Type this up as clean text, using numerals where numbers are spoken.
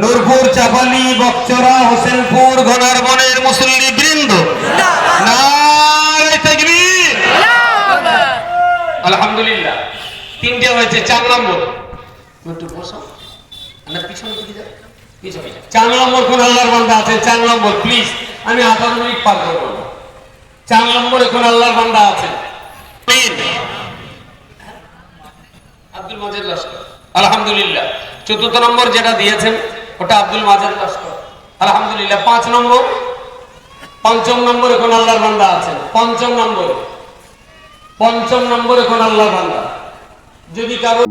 নূরপুর, চাপালি, বকচরা, হোসেনপুর, ঘনার বনের মুসল্লি বৃন্দ, নারে তাকবীর। আলহামদুলিল্লাহ, তিনটে হয়েছে। 4 নম্বর একটু বসো, আমরা পিছনে দিকে যাই, পিছনে। 4 নম্বর কোন আল্লাহর বান্দা আছে? 4 নম্বর প্লিজ, আমি 18 মিনিট পার করব। 4 নম্বরে কোন আল্লাহর বান্দা আছে? আব্দুল মাজেদ লস্কর, আলহামদুলিল্লাহ। 4র্থ নম্বর যেটা দিয়েছেন ওটা আব্দুল মাজেদ লস্কর, আলহামদুলিল্লাহ। 5 নম্বর, 5ম নম্বরে কোন আল্লাহর বান্দা আছে? 5ম নম্বরে কোন আল্লাহর বান্দা? যদি কারো